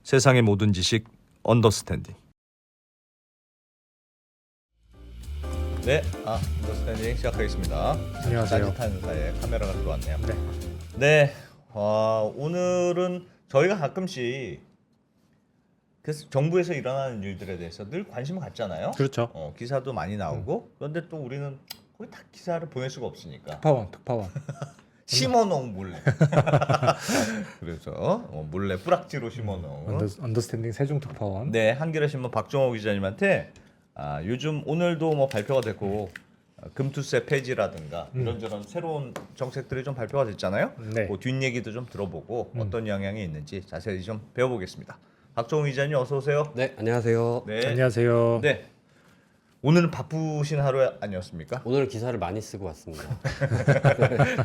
세상의 모든 지식 언더스탠딩. 네, 언더스탠딩 시작하겠습니다. 안녕하세요. 따뜻한 사이에 카메라가 들어왔네요. 네. 네, 오늘은 저희가 가끔씩 정부에서 일어나는 일들에 대해서 늘 관심을 갖잖아요. 그렇죠. 기사도 많이 나오고. 그런데 또 우리는 거의 다 기사를 보낼 수가 없으니까 특파원. 심어놓은 몰래. 그래서 몰래 뿌락지로 심어놓은. 언더스탠딩 세종 특파원. 네, 한겨레 신문 박종호 기자님한테 요즘 오늘도 뭐 발표가 됐고 금투세 폐지라든가 이런저런 새로운 정책들이 좀 발표가 됐잖아요. 네. 그 뒷얘기도 좀 들어보고 어떤 영향이 있는지 자세히 좀 배워보겠습니다. 박종호 기자님 어서 오세요. 네, 안녕하세요. 네. 안녕하세요. 네. 오늘은 바쁘신 하루 아니었습니까? 오늘 기사를 많이 쓰고 왔습니다.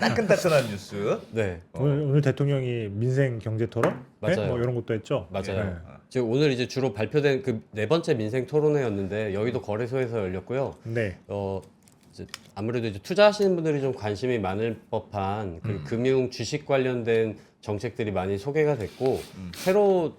따끈따끈한 뉴스. 네, 오늘 대통령이 민생 경제 토론? 맞아요. 네? 뭐 이런 것도 했죠. 맞아요. 네. 지금 오늘 이제 주로 발표된 그 네 번째 민생 토론회였는데 여의도 거래소에서 열렸고요. 네. 이제 아무래도 이제 투자하시는 분들이 좀 관심이 많을 법한 그 금융 주식 관련된 정책들이 많이 소개가 됐고 새로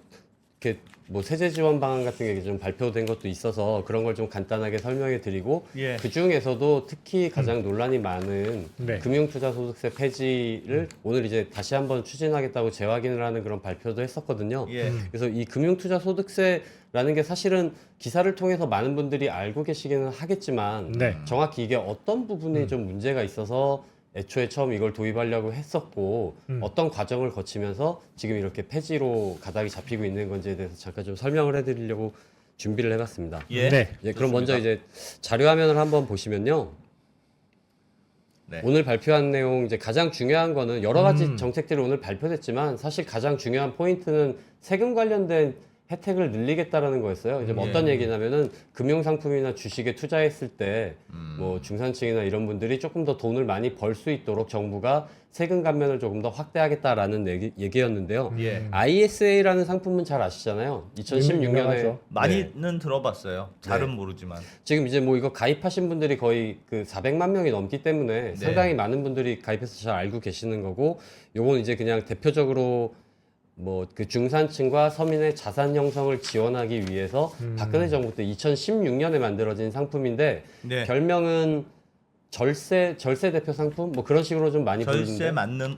이렇게 뭐 세제 지원 방안 같은 게 좀 발표된 것도 있어서 그런 걸 좀 간단하게 설명해 드리고 예. 그 중에서도 특히 가장 논란이 많은 네. 금융투자소득세 폐지를 오늘 이제 다시 한번 추진하겠다고 재확인을 하는 그런 발표도 했었거든요. 예. 그래서 이 금융투자소득세라는 게 사실은 기사를 통해서 많은 분들이 알고 계시기는 하겠지만 네. 정확히 이게 어떤 부분이 좀 문제가 있어서 애초에 처음 이걸 도입하려고 했었고 어떤 과정을 거치면서 지금 이렇게 폐지로 가닥이 잡히고 있는 건지에 대해서 잠깐 좀 설명을 해드리려고 준비를 해봤습니다. 예. 네. 그럼 먼저 이제 자료 화면을 한번 보시면요. 네. 오늘 발표한 내용 이제 가장 중요한 거는 여러 가지 정책들이 오늘 발표됐지만 사실 가장 중요한 포인트는 세금 관련된 혜택을 늘리겠다라는 거였어요. 이제 뭐 어떤 얘기냐면은 금융상품이나 주식에 투자했을 때 뭐 중산층이나 이런 분들이 조금 더 돈을 많이 벌 수 있도록 정부가 세금 감면을 조금 더 확대하겠다라는 얘기였는데요. 예. ISA라는 상품은 잘 아시잖아요. 2016년에 유명하죠. 많이는 들어봤어요. 잘은 네. 모르지만. 지금 이제 뭐 이거 가입하신 분들이 거의 그 400만 명이 넘기 때문에 상당히 많은 분들이 가입해서 잘 알고 계시는 거고 요건 이제 그냥 대표적으로 뭐 그 중산층과 서민의 자산 형성을 지원하기 위해서 박근혜 정부 때 2016년에 만들어진 상품인데 네. 별명은 절세 대표 상품 뭐 그런 식으로 좀 많이 절세 부르는데 맞는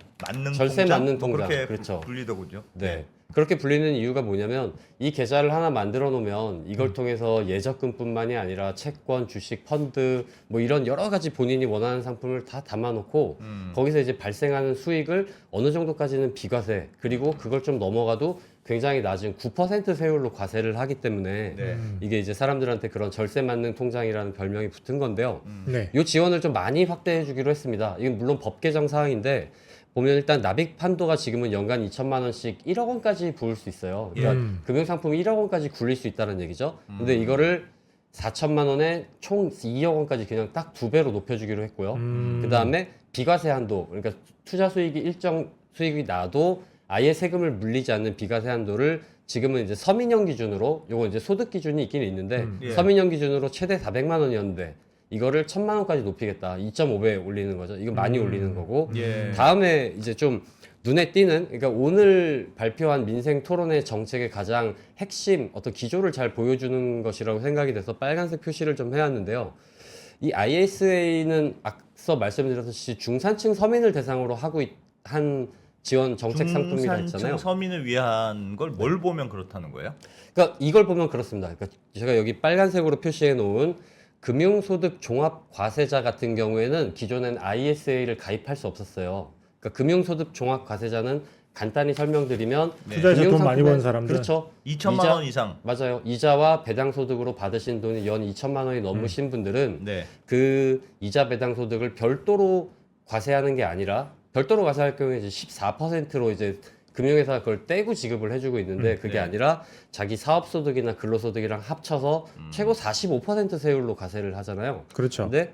절세 통장? 맞는 뭐 통장. 그렇게 그렇죠. 불리더군요. 네. 그렇게 불리는 이유가 뭐냐면 이 계좌를 하나 만들어 놓으면 이걸 통해서 예적금뿐만이 아니라 채권, 주식, 펀드 뭐 이런 여러 가지 본인이 원하는 상품을 다 담아 놓고 거기서 이제 발생하는 수익을 어느 정도까지는 비과세 그리고 그걸 좀 넘어가도 굉장히 낮은 9% 세율로 과세를 하기 때문에 네. 이게 이제 사람들한테 그런 절세 맞는 통장이라는 별명이 붙은 건데요. 네. 이 지원을 좀 많이 확대해 주기로 했습니다. 이건 물론 법 개정 사항인데 보면 일단 납입 한도가 지금은 연간 2천만 원씩 1억 원까지 부을 수 있어요. 그러니까 금융상품이 1억 원까지 굴릴 수 있다는 얘기죠. 근데 이거를 4천만 원에 총 2억 원까지 그냥 딱 2배로 높여주기로 했고요. 그 다음에 비과세 한도, 그러니까 투자 수익이 일정 수익이 나도 아예 세금을 물리지 않는 비과세 한도를 지금은 이제 서민형 기준으로, 요거 이제 소득 기준이 있긴 있는데 예. 서민형 기준으로 최대 400만 원이었는데 이거를 1,000만 원까지 높이겠다. 2.5배 올리는 거죠. 이건 많이 올리는 거고. 예. 다음에 이제 좀 눈에 띄는, 그러니까 오늘 발표한 민생 토론회 정책의 가장 핵심 어떤 기조를 잘 보여주는 것이라고 생각이 돼서 빨간색 표시를 좀 해왔는데요. 이 ISA는 앞서 말씀드렸듯이 중산층 서민을 대상으로 한 지원 정책 상품이라 했잖아요. 중산층 서민을 위한 걸 뭘 보면 그렇다는 거예요? 그러니까 이걸 보면 그렇습니다. 그러니까 제가 여기 빨간색으로 표시해 놓은 금융소득 종합과세자 같은 경우에는 기존엔 ISA를 가입할 수 없었어요. 그러니까 금융소득 종합과세자는 간단히 설명드리면 투자해서 돈 많이 번 금융상품에- 사람들. 그렇죠. 2천만 원 이상. 맞아요. 이자와 배당 소득으로 받으신 돈이 연 2천만 원이 넘으신 분들은 네. 그 이자 배당 소득을 별도로 과세하는 게 아니라 별도로 과세할 경우에 이제 14%로 이제 금융회사가 그걸 떼고 지급을 해주고 있는데 그게 네. 아니라 자기 사업소득이나 근로소득이랑 합쳐서 최고 45% 세율로 과세를 하잖아요. 그렇죠. 근데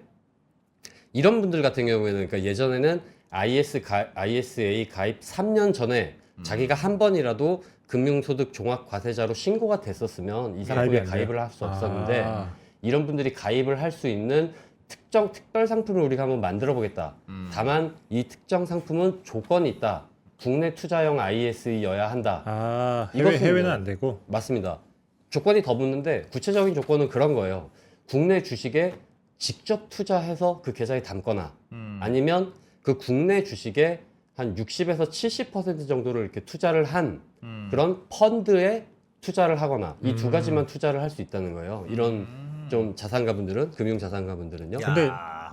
이런 분들 같은 경우에는 그러니까 예전에는 ISA 가입 3년 전에 자기가 한 번이라도 금융소득 종합과세자로 신고가 됐었으면 이 상품에 가입이 안 가입을 할 수 없었는데 아. 이런 분들이 가입을 할 수 있는 특정 특별 상품을 우리가 한번 만들어 보겠다. 다만 이 특정 상품은 조건이 있다. 국내 투자형 ISE여야 한다. 아, 이것은 해외는 뭐- 안 되고. 맞습니다. 조건이 더 붙는데 구체적인 조건은 그런 거예요. 국내 주식에 직접 투자해서 그 계좌에 담거나 아니면 그 국내 주식에 한 60에서 70% 정도를 이렇게 투자를 한 그런 펀드에 투자를 하거나 이 두 가지만 투자를 할 수 있다는 거예요. 이런 좀 자산가분들은 금융 자산가분들은요. 야, 근데-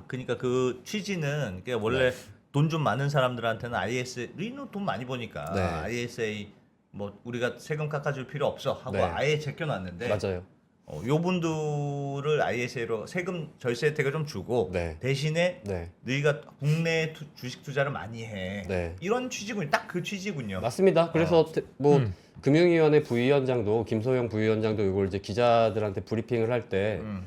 그러니까 그 취지는 그러니까 원래 돈 좀 많은 사람들한테는 ISA 우리는 돈 많이 버니까 네. ISA 뭐 우리가 세금 깎아줄 필요 없어 하고 네. 아예 제껴놨는데 맞아요. 요 분들을 ISA로 세금 절세 혜택을 좀 주고 네. 대신에 네. 너희가 국내 주식 투자를 많이 해. 네. 이런 취지군요. 딱 그 취지군요. 맞습니다. 그래서 뭐 음. 금융위원회 부위원장도 김소영 부위원장도 이걸 이제 기자들한테 브리핑을 할 때 음.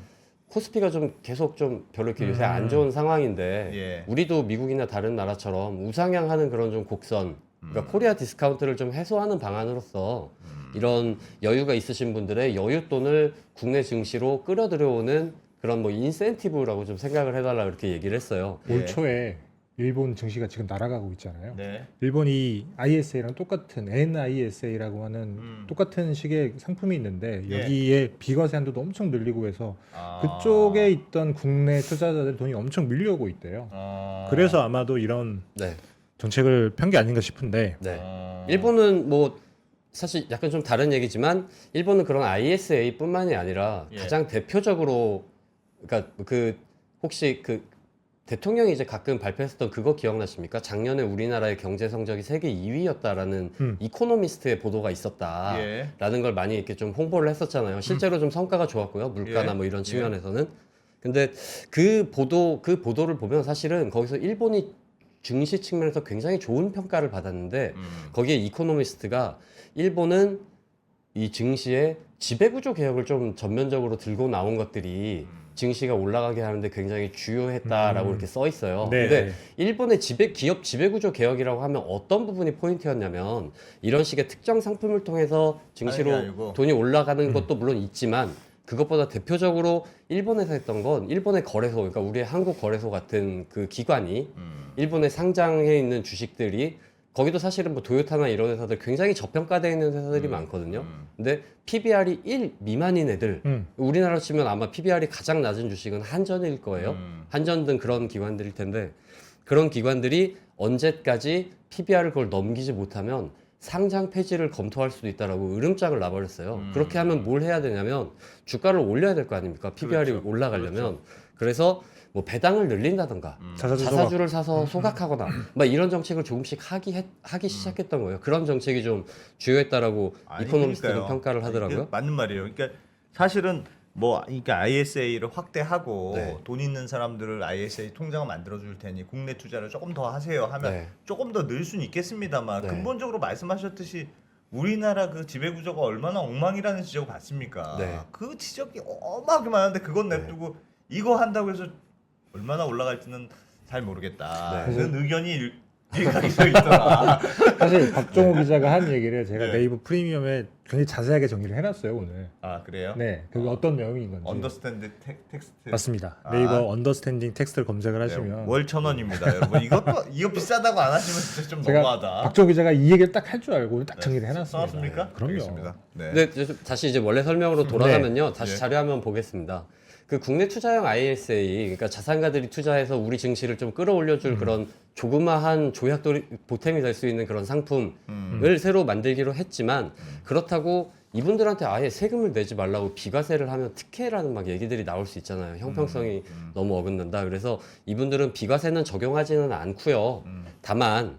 코스피가 좀 계속 좀 별로 이렇게 요새 안 좋은 상황인데 예. 우리도 미국이나 다른 나라처럼 우상향하는 그런 좀 곡선 그러니까 코리아 디스카운트를 좀 해소하는 방안으로서 이런 여유가 있으신 분들의 여윳돈을 국내 증시로 끌어들여오는 그런 뭐 인센티브라고 좀 생각을 해달라 이렇게 얘기를 했어요. 예. 올 초에 일본 증시가 지금 날아가고 있잖아요. 네. 일본이 ISA랑 똑같은 NISA라고 하는 똑같은 식의 상품이 있는데 예. 여기에 비과세 한도도 엄청 늘리고 해서 아. 그쪽에 있던 국내 투자자들 돈이 엄청 밀려오고 있대요. 그래서 아마도 이런 네. 정책을 편 게 아닌가 싶은데 네. 어. 일본은 뭐 사실 약간 좀 다른 얘기지만 일본은 그런 ISA뿐만이 아니라 예. 가장 대표적으로 그러니까 그 혹시 그 대통령이 이제 가끔 발표했었던 그거 기억나십니까? 작년에 우리나라의 경제 성적이 세계 2위였다라는 이코노미스트의 보도가 있었다라는 예. 걸 많이 이렇게 좀 홍보를 했었잖아요. 실제로 좀 성과가 좋았고요. 물가나 예. 뭐 이런 예. 측면에서는. 근데 그 보도를 보면 사실은 거기서 일본이 증시 측면에서 굉장히 좋은 평가를 받았는데 거기에 이코노미스트가 일본은 이 증시의 지배구조 개혁을 좀 전면적으로 들고 나온 것들이 증시가 올라가게 하는데 굉장히 주요했다라고 이렇게 써 있어요. 네. 근데 일본의 기업 지배구조 개혁이라고 하면 어떤 부분이 포인트였냐면 이런 식의 특정 상품을 통해서 증시로 아니, 아니고. 돈이 올라가는 것도 물론 있지만 그것보다 대표적으로 일본에서 했던 건 일본의 거래소, 그러니까 우리의 한국 거래소 같은 그 기관이 일본에 상장해 있는 주식들이 거기도 사실은 뭐 도요타나 이런 회사들 굉장히 저평가되어 있는 회사들이 많거든요. 근데 PBR이 1 미만인 애들, 우리나라로 치면 아마 PBR이 가장 낮은 주식은 한전일 거예요. 한전 등 그런 기관들일 텐데 그런 기관들이 언제까지 PBR을 그걸 넘기지 못하면 상장 폐지를 검토할 수도 있다라고 으름장을 놔버렸어요. 그렇게 하면 뭘 해야 되냐면 주가를 올려야 될 거 아닙니까? PBR이 그렇죠. 올라가려면. 그래서 뭐 배당을 늘린다던가 자사주를 사서 소각하거나 막 이런 정책을 조금씩 하기 시작했던 거예요. 그런 정책이 좀 주요했다라고 아니, 이코노미스트는 그러니까요. 평가를 하더라고요. 아니, 맞는 말이에요. 그러니까 사실은 뭐 그러니까 ISA를 확대하고 네. 돈 있는 사람들을 ISA 통장을 만들어 줄 테니 국내 투자를 조금 더 하세요 하면 네. 조금 더 늘 수는 있겠습니다만 네. 근본적으로 말씀하셨듯이 우리나라 그 지배 구조가 얼마나 엉망이라는 지적을 받습니까? 네. 그 지적이 어마어마하게 많은데 그건 냅두고 이거 한다고 해서 얼마나 올라갈지는 잘 모르겠다. 네. 그런 의견이 일각이 서 있더라. 사실 박종호 기자가 한 얘기를 제가 네. 네이버 프리미엄에 굉장히 자세하게 정리를 해놨어요 오늘. 아 그래요? 네, 그게 어떤 내용인 건지. 언더스탠드 텍스트. 맞습니다. 아. 네이버 언더스탠딩 텍스트를 검색을 하시면 월 1,000원입니다, 여러분. 이거 비싸다고 안 하시면 진짜 좀 제가 너무하다. 박종호 기자가 이 얘기를 딱 할 줄 알고 딱 정리를 해놨습니다. 써놨습니까? 그럼요. 알겠습니다. 네. 근데 이제 다시 이제 원래 설명으로 돌아가면요. 다시 네. 자료화면 보겠습니다. 그 국내 투자형 ISA, 그러니까 자산가들이 투자해서 우리 증시를 좀 끌어올려줄 그런 조그마한 조약돌이 보탬이 될 수 있는 그런 상품을 새로 만들기로 했지만 그렇다고 이분들한테 아예 세금을 내지 말라고 비과세를 하면 특혜라는 막 얘기들이 나올 수 있잖아요. 형평성이 너무 어긋난다. 그래서 이분들은 비과세는 적용하지는 않고요. 다만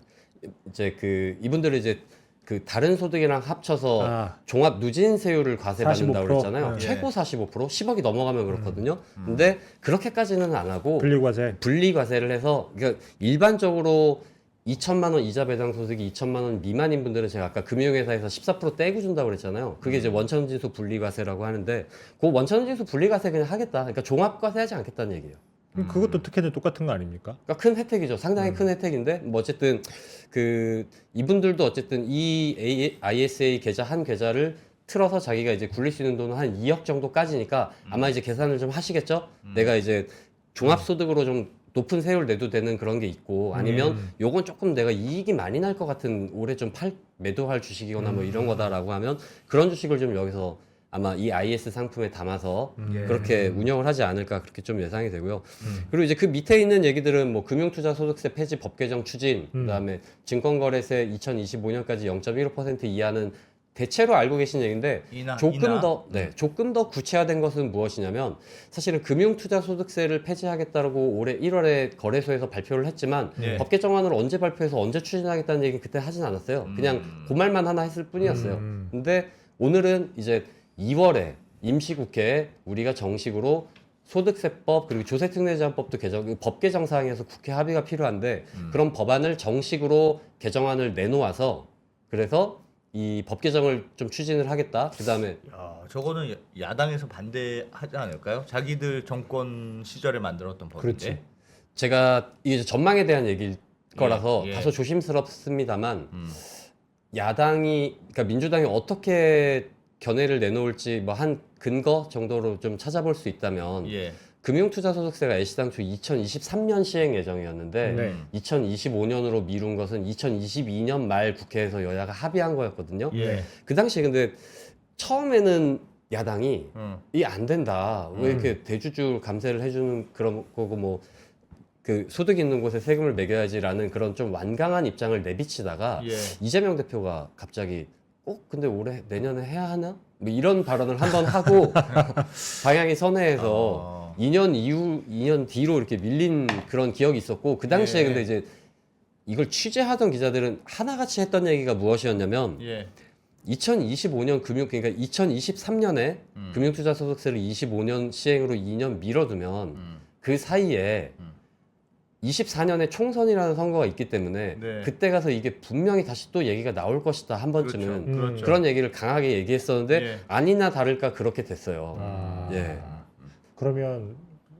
이제 그 이분들은 이제 그 다른 소득이랑 합쳐서 종합 누진세율을 과세받는다고 45%? 그랬잖아요. 네. 최고 45%, 10억이 넘어가면 그렇거든요. 근데 그렇게까지는 안 하고 분리과세. 분리과세를 해서 그러니까 일반적으로 2천만 원 이자 배당 소득이 2천만 원 미만인 분들은 제가 아까 금융회사에서 14% 떼고 준다고 그랬잖아요. 그게 이제 원천징수 분리과세라고 하는데 그 원천징수 분리과세 그냥 하겠다. 그러니까 종합과세 하지 않겠다는 얘기예요. 그럼 그것도 특혜는 똑같은 거 아닙니까? 그러니까 큰 혜택이죠. 상당히 큰 혜택인데 뭐 어쨌든 그 이분들도 어쨌든 이 ISA 계좌 한 계좌를 틀어서 자기가 이제 굴릴 수 있는 돈은 한 2억 정도까지니까 아마 이제 계산을 좀 하시겠죠. 내가 이제 종합소득으로 좀 높은 세율 내도 되는 그런 게 있고 아니면 요건 조금 내가 이익이 많이 날 것 같은 올해 좀 매도할 주식이거나 뭐 이런 거다라고 하면 그런 주식을 좀 여기서 아마 이 IS 상품에 담아서 예. 그렇게 운영을 하지 않을까 그렇게 좀 예상이 되고요. 그리고 이제 그 밑에 있는 얘기들은 뭐 금융투자소득세 폐지 법 개정 추진, 그다음에 증권거래세 2025년까지 0.15% 이하는 대체로 알고 계신 얘기인데 조금 더 구체화된 것은 무엇이냐면 사실은 금융투자소득세를 폐지하겠다고 올해 1월에 거래소에서 발표를 했지만 예. 법 개정안을 언제 발표해서 언제 추진하겠다는 얘기는 그때 하진 않았어요. 그냥 그 말만 하나 했을 뿐이었어요. 근데 오늘은 이제 2월에 임시국회에 우리가 정식으로 소득세법 그리고 조세특례제한법도 개정 법 개정 사항에서 국회 합의가 필요한데 그런 법안을 정식으로 개정안을 내놓아서 그래서 이 법 개정을 좀 추진을 하겠다. 그다음에 야, 저거는 야당에서 반대하지 않을까요? 자기들 정권 시절에 만들었던 법인데. 그렇지. 제가 이게 전망에 대한 얘기일 거라서 예. 다소 조심스럽습니다만 야당이 그러니까 민주당이 어떻게 견해를 내놓을지 뭐 한 근거 정도로 좀 찾아볼 수 있다면 예. 금융투자소득세가 애시당초 2023년 시행 예정이었는데 네. 2025년으로 미룬 것은 2022년 말 국회에서 여야가 합의한 거였거든요. 예. 그 당시에 근데 처음에는 야당이 음. 이 안 된다. 왜 이렇게 대주주 감세를 해주는 그런 거고 뭐 그 소득 있는 곳에 세금을 매겨야지라는 그런 좀 완강한 입장을 내비치다가 예. 이재명 대표가 갑자기 근데 올해 내년에 해야 하나? 뭐 이런 발언을 한번 하고 방향이 선회해서 2년 뒤로 이렇게 밀린 그런 기억이 있었고 그 당시에 예. 근데 이제 이걸 취재하던 기자들은 하나같이 했던 얘기가 무엇이었냐면 예. 2025년 그러니까 2023년에 금융투자소득세를 25년 시행으로 2년 미뤄두면 그 사이에 24년에 총선이라는 선거가 있기 때문에 네. 그때 가서 이게 분명히 다시 또 얘기가 나올 것이다 한 번쯤은 그렇죠. 그런 얘기를 강하게 얘기했었는데 예. 아니나 다를까 그렇게 됐어요. 아, 예. 그러면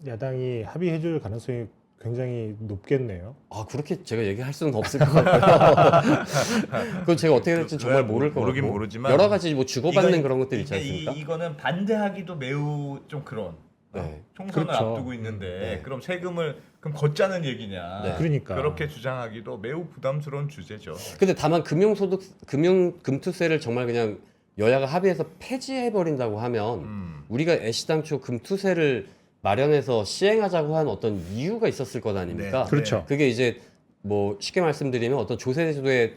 야당이 합의해줄 가능성이 굉장히 높겠네요. 아 그렇게 제가 얘기할 수는 없을 것 같고요. 그건 제가 어떻게 될지 정말 모를 것 모르긴 같고 모르지만 여러 가지 뭐 주고받는 이건- 그런 것들이 있지 이게 않습니까? 이거는 반대하기도 매우 좀 그런. 네. 총선을 그렇죠. 앞두고 있는데 네. 그럼 세금을 그럼 걷자는 얘기냐? 네. 그러니까. 그렇게 주장하기도 매우 부담스러운 주제죠. 근데 다만 금투세를 정말 그냥 여야가 합의해서 폐지해 버린다고 하면 우리가 애시당초 금투세를 마련해서 시행하자고 한 어떤 이유가 있었을 것 아닙니까? 네. 그렇죠. 그게 이제 뭐 쉽게 말씀드리면 어떤 조세제도의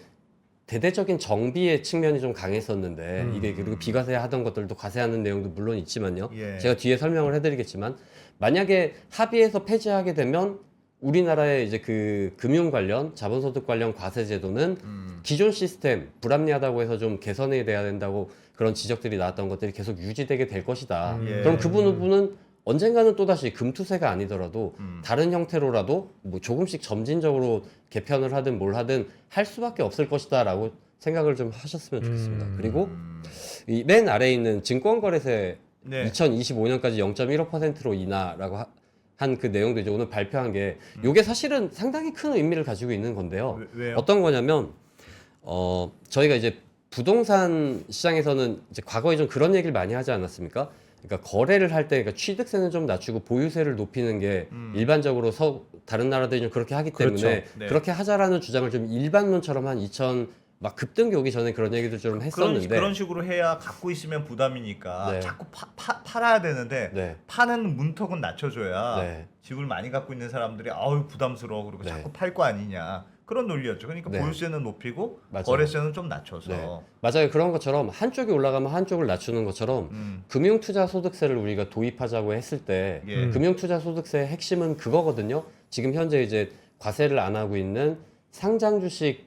대대적인 정비의 측면이 좀 강했었는데 이게 그리고 비과세 하던 것들도 과세하는 내용도 물론 있지만요. 예. 제가 뒤에 설명을 해드리겠지만 만약에 합의해서 폐지하게 되면 우리나라의 이제 그 금융 관련 자본소득 관련 과세 제도는 기존 시스템 불합리하다고 해서 좀 개선해야 돼야 된다고 그런 지적들이 나왔던 것들이 계속 유지되게 될 것이다. 예. 그럼 그 부분은 언젠가는 또다시 금투세가 아니더라도 다른 형태로라도 뭐 조금씩 점진적으로 개편을 하든 뭘 하든 할 수밖에 없을 것이다라고 생각을 좀 하셨으면 좋겠습니다. 그리고 이 맨 아래에 있는 증권거래세 네. 2025년까지 0.15%로 인하라고 한 그 내용도 이제 오늘 발표한 게 이게 사실은 상당히 큰 의미를 가지고 있는 건데요. 왜요? 어떤 거냐면 저희가 이제 부동산 시장에서는 이제 과거에 좀 그런 얘기를 많이 하지 않았습니까? 그러니까 거래를 할 때 그러니까 취득세는 좀 낮추고 보유세를 높이는 게 일반적으로 다른 나라들이 좀 그렇게 하기 때문에 그렇죠. 네. 그렇게 하자라는 주장을 좀 일반론처럼 한 2000 막 급등기 오기 전에 그런 얘기도 좀 했었는데 그런 식으로 해야 갖고 있으면 부담이니까 네. 자꾸 팔아야 되는데 네. 파는 문턱은 낮춰줘야 네. 집을 많이 갖고 있는 사람들이 아우 부담스러워 그리고 네. 자꾸 팔 거 아니냐 그런 논리였죠. 그러니까 네. 보유세는 높이고 맞아요. 거래세는 좀 낮춰서 네. 맞아요. 그런 것처럼 한쪽이 올라가면 한쪽을 낮추는 것처럼 금융투자소득세를 우리가 도입하자고 했을 때 예. 금융투자소득세의 핵심은 그거거든요. 지금 현재 이제 과세를 안 하고 있는 상장 주식에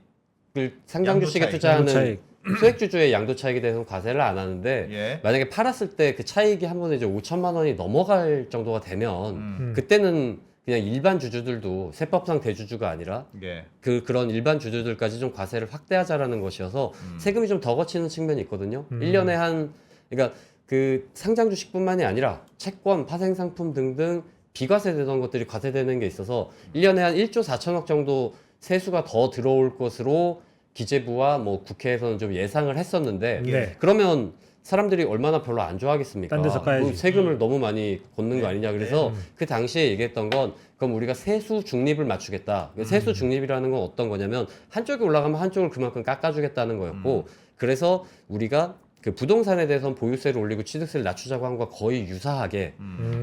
양도차익. 투자하는 양도차익. 소액주주의 양도차익에 대해서는 과세를 안 하는데 예. 만약에 팔았을 때 그 차익이 한 번에 이제 5천만 원이 넘어갈 정도가 되면 그때는 그냥 일반 주주들도 세법상 대주주가 아니라 예. 그런 일반 주주들까지 좀 과세를 확대하자라는 것이어서 세금이 좀 더 거치는 측면이 있거든요. 1년에 그러니까 그 상장 주식뿐만이 아니라 채권, 파생상품 등등 비과세 되던 것들이 과세되는 게 있어서 1년에 한 1조 4천억 정도 세수가 더 들어올 것으로 기재부와 뭐 국회에서는 좀 예상을 했었는데 네. 그러면 사람들이 얼마나 별로 안 좋아하겠습니까? 딴 데서 까야지. 그 세금을 너무 많이 걷는 거 아니냐. 그래서 그 당시에 얘기했던 건 그럼 우리가 세수 중립을 맞추겠다. 세수 중립이라는 건 어떤 거냐면 한쪽이 올라가면 한쪽을 그만큼 깎아주겠다는 거였고 그래서 우리가 그 부동산에 대해서는 보유세를 올리고 취득세를 낮추자고 한 것과 거의 유사하게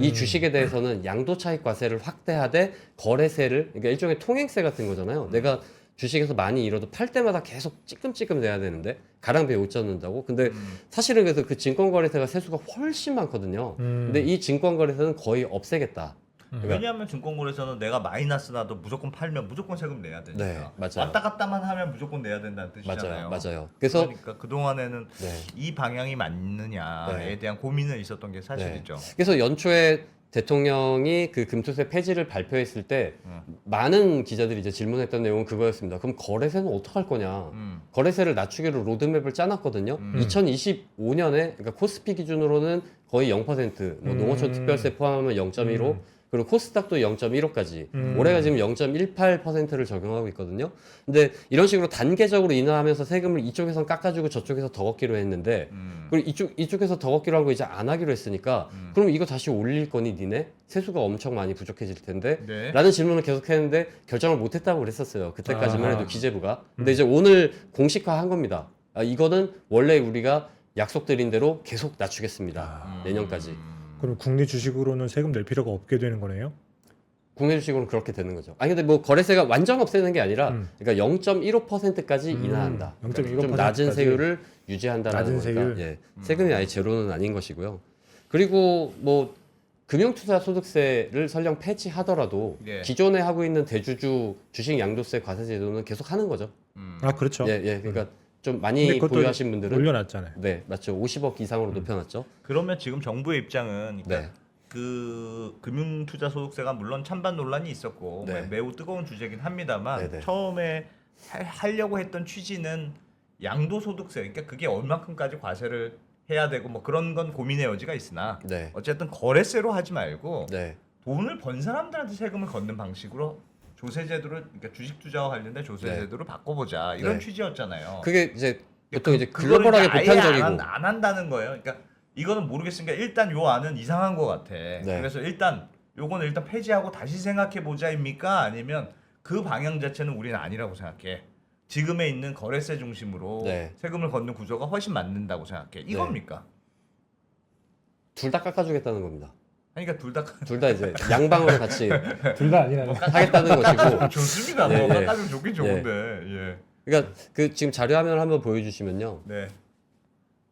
이 주식에 대해서는 양도차익 과세를 확대하되 거래세를 그러니까 일종의 통행세 같은 거잖아요. 내가 주식에서 많이 잃어도 팔 때마다 계속 찌끔찌끔 내야 되는데 가랑비에 옷 젖는다고. 근데 사실은 그래서 그 증권거래세가 세수가 훨씬 많거든요. 근데 이 증권거래세는 거의 없애겠다. 그러니까 왜냐하면 증권거래소는 내가 마이너스 나도 무조건 팔면 무조건 세금 내야 되니까. 네, 맞아요. 왔다 갔다만 하면 무조건 내야 된다는 뜻이잖아요. 맞아요. 그래서 그러니까 그 동안에는 네. 이 방향이 맞느냐에 네. 대한 고민은 있었던 게 사실이죠. 그래서 연초에 대통령이 그 금투세 폐지를 발표했을 때 많은 기자들이 이제 질문했던 내용은 그거였습니다. 그럼 거래세는 어떡할 거냐? 거래세를 낮추기로 로드맵을 짜놨거든요. 2025년에 그러니까 코스피 기준으로는 거의 0%, 뭐 농어촌 특별세 포함하면 0.15, 그리고 코스닥도 0.15까지. 올해가 지금 0.18%를 적용하고 있거든요. 근데 이런 식으로 단계적으로 인하하면서 세금을 이쪽에선 깎아주고 저쪽에서 더 걷기로 했는데, 그리고 이쪽에서 더 걷기로 한 거 이제 안 하기로 했으니까, 그럼 이거 다시 올릴 거니 니네? 세수가 엄청 많이 부족해질 텐데? 네. 라는 질문을 계속 했는데 결정을 못 했다고 그랬었어요. 그때까지만 해도 아하. 기재부가. 근데 이제 오늘 공식화한 겁니다. 이거는 원래 우리가 약속드린 대로 계속 낮추겠습니다. 내년까지. 그럼 국내 주식으로는 세금 낼 필요가 없게 되는 거네요? 국내 주식으로는 그렇게 되는 거죠. 아니 근데 뭐 거래세가 완전 없애는 게 아니라 그러니까 0.15%까지 인하한다. 0.15% 좀 낮은 까지. 세율을 유지한다라는 낮은 거니까 세율? 예, 세금이 아예 제로는 아닌 것이고요. 그리고 뭐 금융투자소득세를 설령 폐지하더라도 예. 기존에 하고 있는 대주주 주식 양도세 과세 제도는 계속 하는 거죠. 아 그렇죠. 예, 그러니까 좀 근데 많이 그것도 보유하신 분들은 올려놨잖아요. 네, 맞죠. 50억 이상으로 높여놨죠. 그러면 지금 정부의 입장은 그러니까 네. 그 금융투자소득세가 물론 찬반 논란이 있었고 네. 매우 뜨거운 주제긴 합니다만 네네. 처음에 하려고 했던 취지는 양도소득세 그러니까 그게 얼마큼까지 과세를 해야 되고 뭐 그런 건 고민의 여지가 있으나 네. 어쨌든 거래세로 하지 말고 네. 돈을 번 사람들한테 세금을 걷는 방식으로 조세제도를 그러니까 주식 투자와 관련된 조세제도를 바꿔보자 이런 네. 취지였잖아요. 그게 이제 보통 이제 그거를 글로벌하게 이제 아예 보편적이고 안 한다는 거예요. 그러니까 이거는 모르겠으니까 일단 요 안은 이상한 것 같아. 그래서 일단 요거는 일단 폐지하고 다시 생각해 보자입니까? 아니면 그 방향 자체는 우리는 아니라고 생각해. 지금에 있는 거래세 중심으로 네. 세금을 걷는 구조가 훨씬 맞는다고 생각해. 이겁니까? 둘 다 깎아주겠다는 겁니다. 그러니까 둘 다 둘 다 이제 양방으로 같이 둘 다 아니라는. 하겠다는 것이고. 좋습니다. 예, 뭐 예. 깎아주면 좋긴 좋은데. 예. 그러니까 그 지금 자료 화면을 한번 보여주시면요. 네.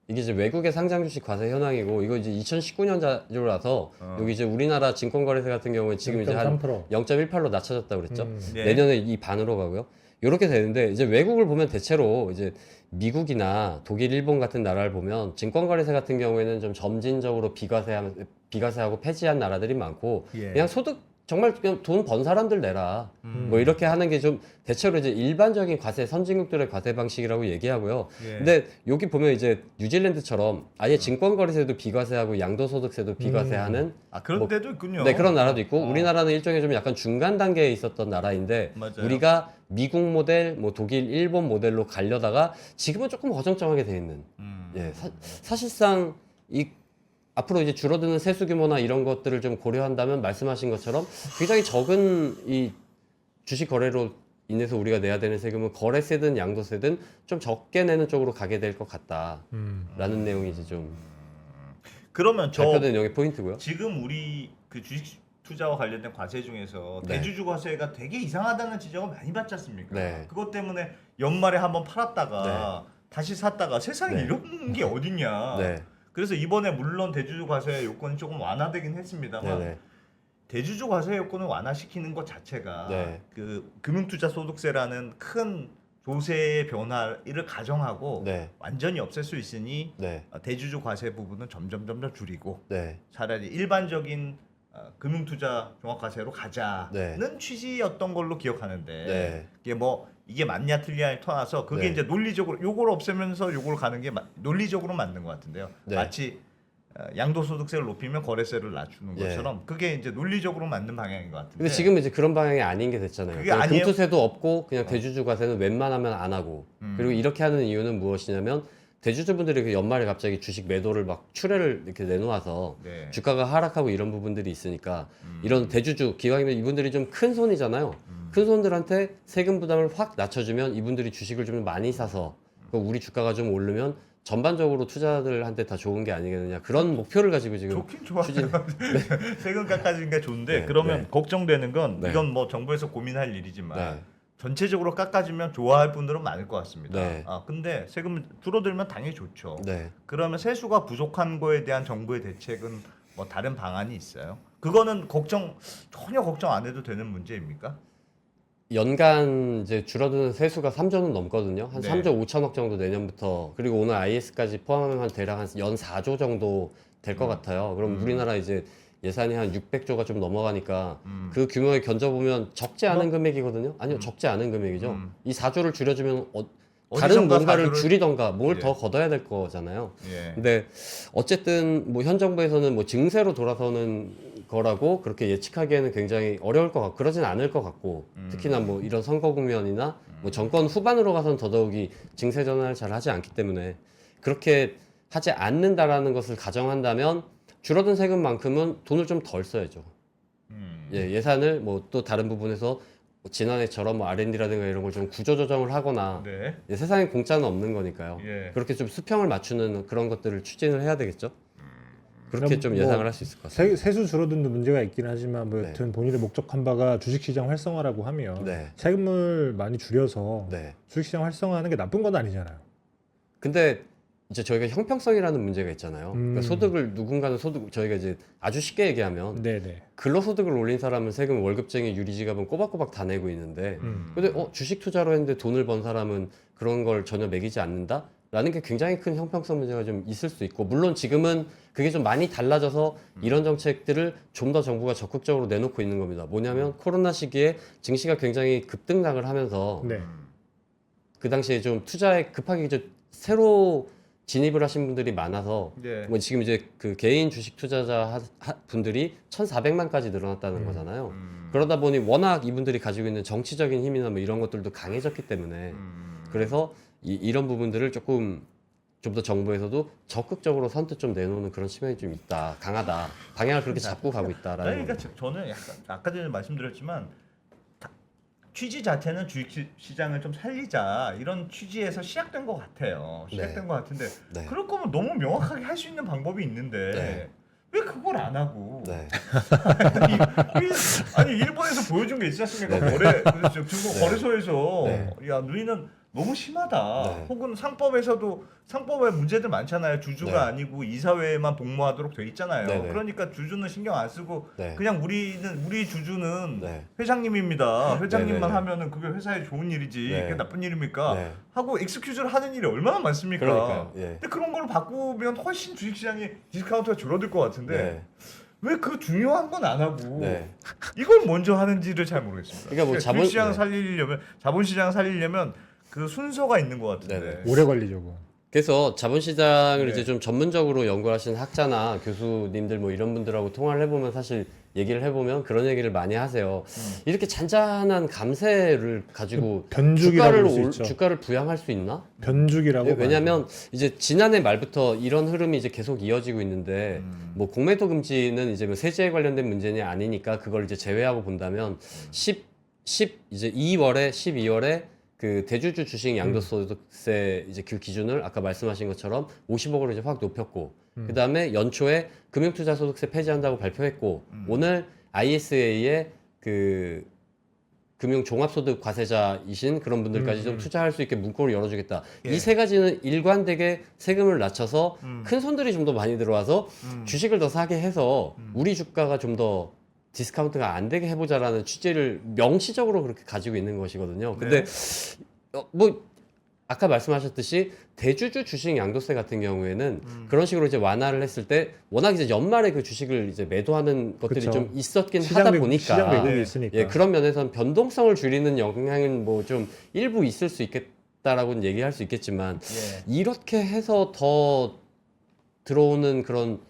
이게 이제 외국의 상장 주식 과세 현황이고 이거 이제 2019년 자료라서 여기 이제 우리나라 증권거래세 같은 경우는 지금 이제 한 0.3%. 0.18로 낮춰졌다고 그랬죠. 네. 내년에 이 반으로 가고요. 이렇게 되는데 이제 외국을 보면 대체로 이제 미국이나 독일, 일본 같은 나라를 보면 증권거래세 같은 경우에는 좀 점진적으로 비과세하고 폐지한 나라들이 많고 예. 그냥 소득 정말 그냥 돈 번 사람들 내라 뭐 이렇게 하는 게 좀 대체로 이제 일반적인 과세 선진국들의 과세 방식이라고 얘기하고요. 예. 근데 여기 보면 이제 뉴질랜드처럼 아예 증권거래세도 비과세하고 양도소득세도 비과세하는 아 그런 뭐, 데도 있군요. 네 그런 나라도 있고 우리나라는 일종의 좀 약간 중간 단계에 있었던 나라인데 맞아요. 우리가 미국 모델, 뭐 독일, 일본 모델로 가려다가 지금은 조금 어정쩡하게 돼 있는. 예, 사실상 이 앞으로 이제 줄어드는 세수 규모나 이런 것들을 좀 고려한다면 말씀하신 것처럼 굉장히 적은 이 주식 거래로 인해서 우리가 내야 되는 세금은 거래세든 양도세든 좀 적게 내는 쪽으로 가게 될 것 같다라는 내용이 이제 좀 그러면 저 발표된 내용의 포인트고요. 지금 우리 그 주식 투자와 관련된 과세 중에서 네. 대주주 과세가 되게 이상하다는 지적을 많이 받지 않습니까? 네. 그것 때문에 연말에 한번 팔았다가 다시 샀다가 세상에 네. 이런 게 어딨냐. 네, 그래서 이번에 물론 대주주 과세 요건이 조금 완화되긴 했습니다만 네, 네, 대주주 과세 요건을 완화시키는 것 자체가 네. 그 금융투자 소득세라는 큰 조세의 변화를 가정하고 네, 완전히 없앨 수 있으니 네, 대주주 과세 부분은 점점 줄이고 네, 차라리 일반적인 금융투자 종합과세로 가자는 네. 취지였던 걸로 기억하는데 네. 이게 뭐 이게 맞냐 틀리냐에 떠나서 그게 네. 이제 논리적으로 요걸 없애면서 요걸 가는 게 논리적으로 맞는 것 같은데요. 네. 마치 양도소득세를 높이면 거래세를 낮추는 예. 것처럼 그게 이제 논리적으로 맞는 방향인 것 같은데. 근데 지금 이제 그런 방향이 아닌 게 됐잖아요. 그게 그러니까 아니에요? 금투세도 없고 그냥 대주주 과세는 웬만하면 안 하고 그리고 이렇게 하는 이유는 무엇이냐면 대주주분들이 그 연말에 갑자기 주식 매도를 막 추례를 이렇게 내놓아서 네. 주가가 하락하고 이런 부분들이 있으니까 이런 대주주 기왕이면 이분들이 좀 큰 손이잖아요. 큰 손들한테 세금 부담을 확 낮춰주면 이분들이 주식을 좀 많이 사서 우리 주가가 좀 오르면 전반적으로 투자자들한테 다 좋은 게 아니겠느냐 그런 목표를 가지고 지금 좋긴 좋아요. 추진- 세금 깎아주는 게 좋은데 네, 그러면 네. 걱정되는 건 네. 이건 뭐 정부에서 고민할 일이지만 네. 전체적으로 깎아주면 좋아할 분들은 많을 것 같습니다. 네. 근데 세금 줄어들면 당연히 좋죠. 네. 그러면 세수가 부족한 거에 대한 정부의 대책은 뭐 다른 방안이 있어요? 그거는 전혀 걱정 안 해도 되는 문제입니까? 연간 이제 줄어드는 세수가 3조는 넘거든요. 한 네. 3조 5천억 정도 내년부터 그리고 오늘 IS까지 포함하면 한 대략 한 연 4조 정도 될 것 같아요. 그럼 우리나라 이제 예산이 한 600조가 좀 넘어가니까 그 규모에 견져보면 적지 않은 금액이거든요. 아니요, 적지 않은 금액이죠. 이 4조를 줄여주면 다른 어디선가 뭔가를 4조를 줄이던가 뭘 예. 더 걷어야 될 거잖아요. 예. 근데 어쨌든 뭐 현 정부에서는 뭐 증세로 돌아서는 거라고 그렇게 예측하기에는 굉장히 어려울 것 같고 그러진 않을 것 같고 특히나 뭐 이런 선거 국면이나 뭐 정권 후반으로 가서는 더더욱이 증세 전환을 잘 하지 않기 때문에 그렇게 하지 않는다라는 것을 가정한다면 줄어든 세금만큼은 돈을 좀 덜 써야죠. 예, 예산을 뭐 또 다른 부분에서 뭐 지난해처럼 뭐 R&D라든가 이런 걸 좀 구조 조정을 하거나 네. 예, 세상에 공짜는 없는 거니까요. 예. 그렇게 좀 수평을 맞추는 그런 것들을 추진을 해야 되겠죠. 그렇게 그럼 좀 뭐 예상을 할 수 있을 것 같습니다. 세수 줄어든도 문제가 있긴 하지만 뭐 네. 여튼 본인의 목적한 바가 주식시장 활성화라고 하면 네. 세금을 많이 줄여서 네. 주식시장 활성화하는 게 나쁜 건 아니잖아요. 근데 이제 저희가 형평성이라는 문제가 있잖아요. 그러니까 소득을 누군가는 저희가 이제 아주 쉽게 얘기하면 네네. 근로소득을 올린 사람은 세금 월급쟁이 유리지갑은 꼬박꼬박 다 내고 있는데 근데 주식 투자로 했는데 돈을 번 사람은 그런 걸 전혀 매기지 않는다? 라는 게 굉장히 큰 형평성 문제가 좀 있을 수 있고 물론 지금은 그게 좀 많이 달라져서 이런 정책들을 좀 더 정부가 적극적으로 내놓고 있는 겁니다. 뭐냐면 코로나 시기에 증시가 굉장히 급등락을 하면서 네. 그 당시에 좀 투자에 급하게 이제 새로 진입을 하신 분들이 많아서 네. 뭐 지금 이제 그 개인 주식 투자자 분들이 1,400만까지 늘어났다는 거잖아요. 그러다 보니 워낙 이분들이 가지고 있는 정치적인 힘이나 뭐 이런 것들도 강해졌기 때문에 그래서 이런 부분들을 조금 좀 더 정부에서도 적극적으로 선뜻 좀 내놓는 그런 측면이 좀 있다. 강하다. 방향을 그렇게 잡고 가고 있다라는 아니, 거. 그러니까 저는 약간 아까 전에 말씀드렸지만 취지 자체는 주식시장을 좀 살리자 이런 취지에서 시작된 것 같아요. 시작된 네. 것 같은데 네. 그럴 거면 너무 명확하게 할 수 있는 방법이 있는데 네. 왜 그걸 안 하고 네. 아니 일본에서 보여준 게 있지 않습니까? 중국 네. 거래소에서 네. 야 너희는 너무 심하다. 네. 혹은 상법에 문제들 많잖아요. 주주가 네. 아니고 이사회에만 복무하도록 돼 있잖아요. 네, 네. 그러니까 주주는 신경 안 쓰고 네. 그냥 우리 주주는 네. 회장님입니다. 회장님만 네, 네, 네. 하면은 그게 회사에 좋은 일이지. 네. 그게 나쁜 일입니까? 네. 하고 엑스큐즈를 하는 일이 얼마나 많습니까? 그러니까요. 예. 근데 그런 걸 바꾸면 훨씬 주식시장이 디스카운트가 줄어들 것 같은데 네. 왜 그 중요한 건 안 하고 네. 이걸 먼저 하는지를 잘 모르겠습니다. 그러니까 뭐 주식시장 네. 자본시장 살리려면 그 순서가 있는 것 같은데. 네, 오래 걸리죠. 그래서 자본시장을 네. 이제 좀 전문적으로 연구하시는 학자나 교수님들 뭐 이런 분들하고 통화를 해보면 사실 얘기를 해보면 그런 얘기를 많이 하세요. 이렇게 잔잔한 감세를 가지고 변죽이라고 볼 수 있죠. 주가를 부양할 수 있나? 변죽이라고. 왜냐하면 이제 지난해 말부터 이런 흐름이 이제 계속 이어지고 있는데 뭐 공매도 금지는 이제 뭐 세제에 관련된 문제냐 아니니까 그걸 이제 제외하고 본다면 12월에 그 대주주 주식 양도소득세 이제 그 기준을 아까 말씀하신 것처럼 50억으로 이제 확 높였고 그다음에 연초에 금융투자소득세 폐지한다고 발표했고 오늘 ISA에 그 금융종합소득 과세자이신 그런 분들까지 좀 투자할 수 있게 문구를 열어주겠다. 예. 이 세 가지는 일관되게 세금을 낮춰서 큰 손들이 좀 더 많이 들어와서 주식을 더 사게 해서 우리 주가가 좀 더 디스카운트가 안 되게 해보자라는 취지를 명시적으로 그렇게 가지고 있는 것이거든요. 근데 뭐 아까 말씀하셨듯이 대주주 주식 양도세 같은 경우에는 그런 식으로 이제 완화를 했을 때 워낙 이제 연말에 그 주식을 이제 매도하는 것들이 그쵸. 좀 있었긴 시장 하다 보니까 시장 매국이 네. 있으니까. 예, 그런 면에서는 변동성을 줄이는 영향은 뭐 좀 일부 있을 수 있겠다라고는 얘기할 수 있겠지만 예. 이렇게 해서 더 들어오는 그런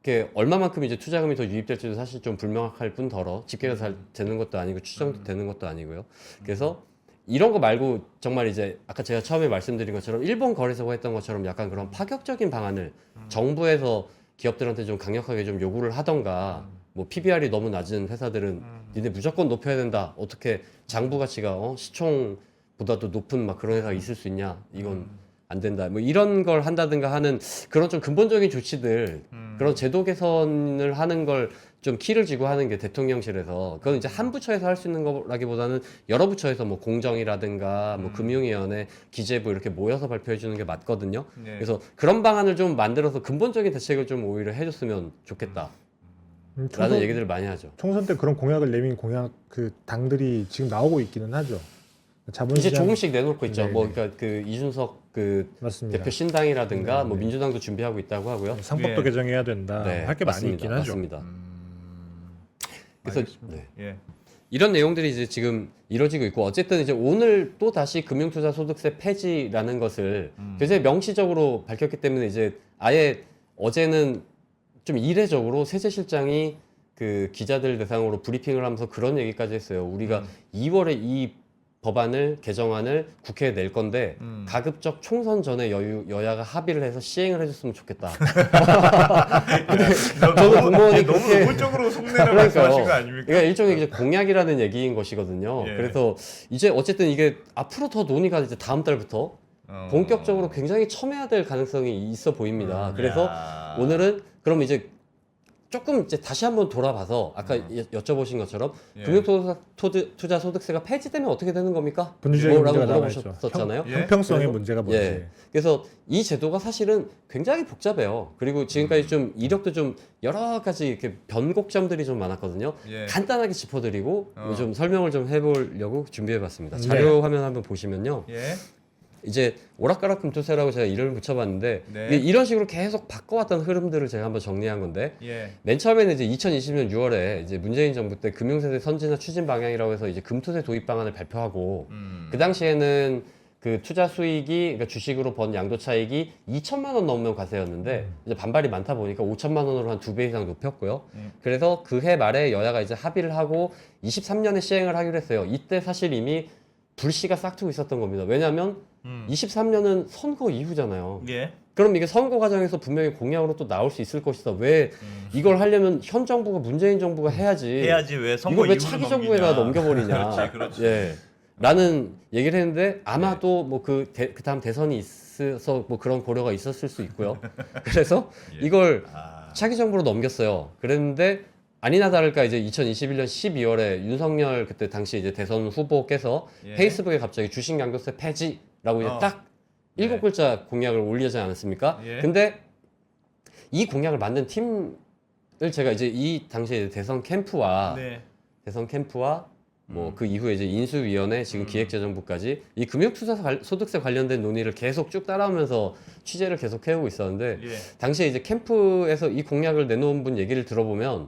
게 얼마만큼 이제 투자금이 더 유입될지도 사실 좀 불명확할 뿐더러 집계가 잘 되는 것도 아니고 추정도 되는 것도 아니고요. 그래서 이런 거 말고 정말 이제 아까 제가 처음에 말씀드린 것처럼 일본 거래소가 했던 것처럼 약간 그런 파격적인 방안을 정부에서 기업들한테 좀 강력하게 좀 요구를 하던가 뭐 PBR이 너무 낮은 회사들은 니네 무조건 높여야 된다. 어떻게 장부 가치가 시총보다도 높은 막 그런 회사가 있을 수 있냐. 이건 안 된다. 뭐 이런 걸 한다든가 하는 그런 좀 근본적인 조치들 그런 제도 개선을 하는 걸 좀 키를 쥐고 하는 게 대통령실에서 그건 이제 한 부처에서 할 수 있는 거라기보다는 여러 부처에서 뭐 공정이라든가 뭐 금융위원회, 기재부 이렇게 모여서 발표해 주는 게 맞거든요. 네. 그래서 그런 방안을 좀 만들어서 근본적인 대책을 좀 오히려 해줬으면 좋겠다. 라는 얘기들을 많이 하죠. 총선 때 그런 공약을 내민 그 당들이 지금 나오고 있기는 하죠. 자본시장 이제 조금씩 내놓고 있죠. 네, 뭐 네. 그러니까 그 이준석 그 맞습니다. 대표 신당이라든가 네, 뭐 네. 민주당도 준비하고 있다고 하고요. 상법도 예. 개정해야 된다. 할 게 많이 있긴 하죠. 맞습니다. 그래서 알겠습니다. 네. 예. 이런 내용들이 이제 지금 이루어지고 있고 어쨌든 이제 오늘 또 다시 금융투자소득세 폐지라는 것을 굉장히 명시적으로 밝혔기 때문에 이제 아예 어제는 좀 이례적으로 세제실장이 그 기자들 대상으로 브리핑을 하면서 그런 얘기까지 했어요. 우리가 2월에 이 법안을 개정안을 국회에 낼 건데 가급적 총선 전에 여야가 합의를 해서 시행을 해줬으면 좋겠다. 저도 공무원이 너무 그렇게 노골적으로 속내를 말씀하신 거 아닙니까? 그러니까 일종의 이제 공약이라는 얘기인 것이거든요. 예. 그래서 이제 어쨌든 이게 앞으로 더 논의가 이제 다음 달부터 본격적으로 굉장히 첨예해야 될 가능성이 있어 보입니다. 그래서 야. 오늘은 그럼 이제 조금 이제 다시 한번 돌아봐서 아까 여쭤보신 것처럼 예. 금융투자소득세가 폐지되면 어떻게 되는 겁니까? 분리적인 뭐라고 문제가 남아있죠. 물어보셨었잖아요. 예. 형평성의 그래서- 문제가 뭔지. 예. 그래서 이 제도가 사실은 굉장히 복잡해요. 그리고 지금까지 좀 이력도 좀 여러 가지 이렇게 변곡점들이 좀 많았거든요. 예. 간단하게 짚어드리고 어. 좀 설명을 좀 해보려고 준비해봤습니다. 네. 자료 화면 한번 보시면요. 예. 이제 오락가락 금투세라고 제가 이름을 붙여봤는데 네. 이게 이런 식으로 계속 바꿔왔던 흐름들을 제가 한번 정리한 건데 예. 맨 처음에는 이제 2020년 6월에 이제 문재인 정부 때 금융세제 선진화 추진 방향이라고 해서 이제 금투세 도입 방안을 발표하고 그 당시에는 그 투자 수익이 그러니까 주식으로 번 양도 차익이 2천만 원 넘으면 과세였는데 이제 반발이 많다 보니까 5천만 원으로 한 2배 이상 높였고요. 그래서 그 해 말에 여야가 이제 합의를 하고 23년에 시행을 하기로 했어요. 이때 사실 이미 불씨가 싹트고 있었던 겁니다. 왜냐하면 23년은 선거 이후잖아요. 예. 그럼 이게 선거 과정에서 분명히 공약으로 또 나올 수 있을 것이다. 왜 이걸 하려면 현 정부가 문재인 정부가 해야지. 해야지 왜 선거 이걸 왜 이후로 차기 넘기냐. 정부에다 넘겨버리냐. 그렇지, 그렇지. 예. 라는 얘기를 했는데 아마도 뭐 그 다음 대선이 있어서 뭐 그런 고려가 있었을 수 있고요. 그래서 예. 이걸 아. 차기 정부로 넘겼어요. 그랬는데 아니나 다를까 이제 2021년 12월에 윤석열 그때 당시 이제 대선 후보께서 예. 페이스북에 갑자기 주식 양도세 폐지라고 이제 딱 일곱 네. 글자 공약을 올리지 않았습니까? 예. 근데 이 공약을 만든 팀을 제가 이제 이 당시에 대선 캠프와 네. 뭐 그 이후에 이제 인수위원회 지금 기획재정부까지 이 금융투자소득세 관련된 논의를 계속 쭉 따라오면서 취재를 계속 해오고 있었는데 예. 당시에 이제 캠프에서 이 공약을 내놓은 분 얘기를 들어보면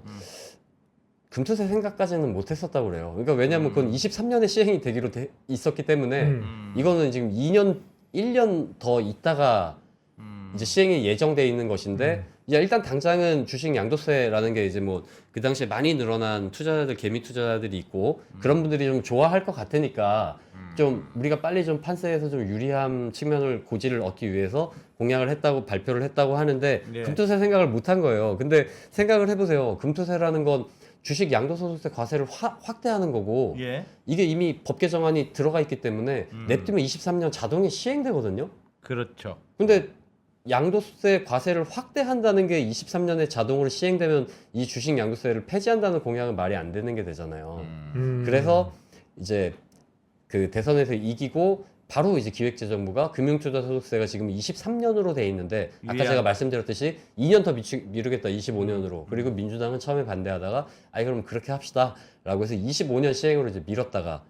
금투세 생각까지는 못했었다고 그래요. 그러니까 왜냐하면 그건 23년에 시행이 되기로 있었기 때문에 이거는 지금 1년 더 있다가 이제 시행이 예정돼 있는 것인데 야, 일단 당장은 주식 양도세라는 게 이제 뭐 그 당시에 많이 늘어난 투자자들 개미 투자자들이 있고 그런 분들이 좀 좋아할 것 같으니까 좀 우리가 빨리 좀 판세에서 좀 유리한 측면을 고지를 얻기 위해서 공약을 했다고 발표를 했다고 하는데 예. 금투세 생각을 못 한 거예요. 근데 생각을 해보세요. 금투세라는 건 주식 양도소득세 과세를 확대하는 거고 예. 이게 이미 법 개정안이 들어가 있기 때문에 냅두면 23년 자동이 시행되거든요. 그렇죠. 근데 양도세 과세를 확대한다는 게 23년에 자동으로 시행되면 이 주식 양도세를 폐지한다는 공약은 말이 안 되는 게 되잖아요. 그래서 이제 그 대선에서 이기고 바로 이제 기획재정부가 금융투자소득세가 지금 23년으로 돼 있는데 아까 제가 말씀드렸듯이 2년 더 미루겠다 25년으로 그리고 민주당은 처음에 반대하다가 아이 그럼 그렇게 합시다 라고 해서 25년 시행으로 이제 미뤘다가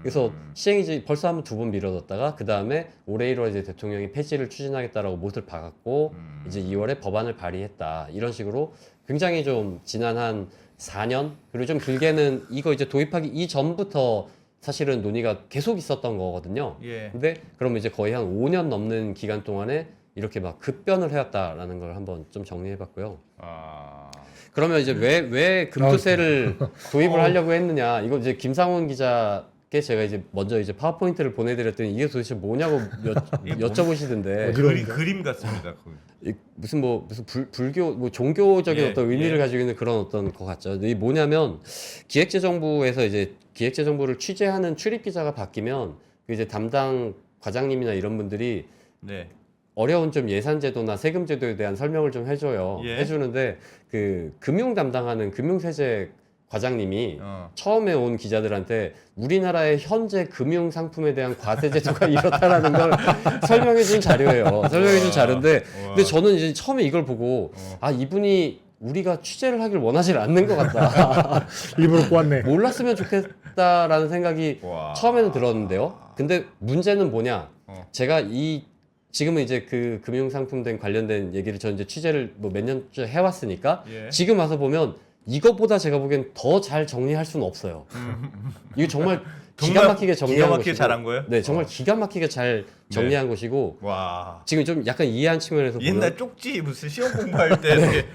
그래서 시행이 이제 벌써 한 번 2번 미뤄졌다가 그 다음에 올해 1월 이제 대통령이 폐지를 추진하겠다라고 못을 박았고 이제 2월에 법안을 발의했다 이런 식으로 굉장히 좀 지난 한 4년 그리고 좀 길게는 이거 이제 도입하기 이전부터 사실은 논의가 계속 있었던 거거든요. 예. 근데 그럼 이제 거의 한 5년 넘는 기간 동안에 이렇게 막 급변을 해왔다라는 걸 한번 좀 정리해봤고요. 아. 그러면 이제 왜 금투세를 도입을 하려고 했느냐? 이거 이제 김상훈 기자 제가 이제 먼저 이제 파워포인트를 보내드렸더니 이게 도대체 뭐냐고 여쭤보시던데 그림 같습니다. 무슨 불교 뭐 종교적인 예, 어떤 의미를 예. 가지고 있는 그런 어떤 것 같죠. 이 뭐냐면 기획재정부에서 이제 기획재정부를 취재하는 출입 기자가 바뀌면 그 이제 담당 과장님이나 이런 분들이 네. 어려운 좀 예산제도나 세금제도에 대한 설명을 좀 해줘요. 예. 해주는데 그 금융 담당하는 금융세제 과장님이 처음에 온 기자들한테 우리나라의 현재 금융 상품에 대한 과세 제도가 이렇다라는 걸 설명해 준 자료예요. 설명해 준 자료인데 근데 저는 이제 처음에 이걸 보고 아 이분이 우리가 취재를 하길 원하지 않는 것 같다. 일부러 꼬았네. 몰랐으면 좋겠다라는 생각이 와. 처음에는 들었는데요. 근데 문제는 뭐냐? 제가 지금은 이제 그 금융 상품된 관련된 얘기를 저 이제 취재를 뭐 몇 년째 해왔으니까 예. 지금 와서 보면 이것보다 제가 보기엔 더 잘 정리할 수는 없어요. 이거 정말 기가 막히게 정리한 기가 막히게 것이고, 잘한 거예요? 네, 정말 기가 막히게 잘 정리한 것이고 와. 지금 좀 약간 이해한 측면에서 보면 옛날 쪽지 무슨 시험 공부할 때 이렇게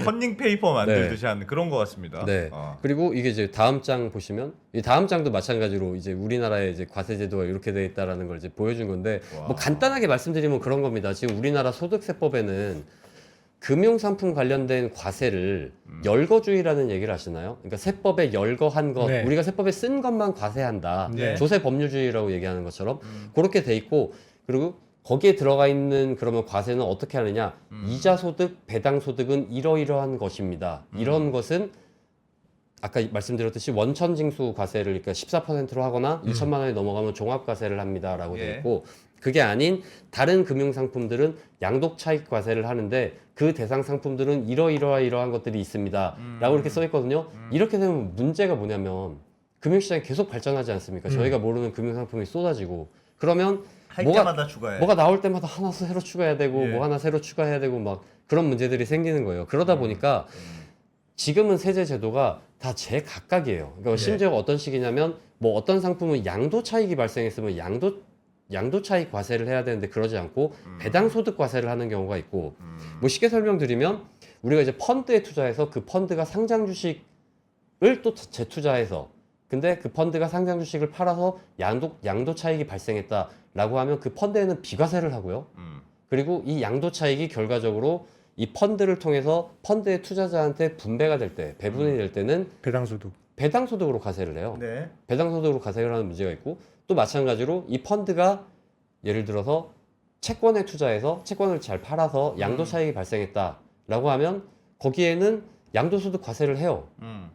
컨닝 페이퍼 만들듯이 하는 그런 것 같습니다. 네. 그리고 이게 이제 다음 장 보시면 이 다음 장도 마찬가지로 이제 우리나라의 이제 과세 제도가 이렇게 돼 있다라는 걸 이제 보여준 건데 와. 뭐 간단하게 말씀드리면 그런 겁니다. 지금 우리나라 소득세법에는 금융상품 관련된 과세를 열거주의라는 얘기를 아시나요? 그러니까 세법에 열거한 것, 네. 우리가 세법에 쓴 것만 과세한다. 네. 조세 법률주의라고 얘기하는 것처럼 그렇게 돼 있고 그리고 거기에 들어가 있는 그러면 과세는 어떻게 하느냐? 이자 소득, 배당 소득은 이러이러한 것입니다. 이런 것은 아까 말씀드렸듯이 원천징수 과세를 그러니까 14%로 하거나 2천만 원이 넘어가면 종합과세를 합니다라고 돼 예. 있고 그게 아닌 다른 금융상품들은 양도차익 과세를 하는데 그 대상 상품들은 이러이러한 것들이 있습니다. 라고 이렇게 써 있거든요. 이렇게 되면 문제가 뭐냐면 금융시장이 계속 발전하지 않습니까? 저희가 모르는 금융상품이 쏟아지고 그러면 할 때마다 추가해. 뭐가 나올 때마다 하나 새로 추가해야 되고 예. 뭐 하나 새로 추가해야 되고 막 그런 문제들이 생기는 거예요. 그러다 보니까 지금은 세제 제도가 다 제각각이에요. 그러니까 심지어 어떤 식이냐면 뭐 어떤 상품은 양도 차익이 발생했으면 양도 차익 과세를 해야 되는데 그러지 않고 배당 소득 과세를 하는 경우가 있고 뭐 쉽게 설명드리면 우리가 이제 펀드에 투자해서 그 펀드가 상장 주식을 또 재투자해서 근데 그 펀드가 상장 주식을 팔아서 양도 차익이 발생했다라고 하면 그 펀드에는 비과세를 하고요. 그리고 이 양도 차익이 결과적으로 이 펀드를 통해서 펀드의 투자자한테 분배가 될 때, 배분이 될 때는 배당소득. 배당소득으로 과세를 해요. 네. 배당소득으로 과세를 하는 문제가 있고 또 마찬가지로 이 펀드가 예를 들어서 채권에 투자해서 채권을 잘 팔아서 양도 차익이 발생했다라고 하면 거기에는 양도소득 과세를 해요.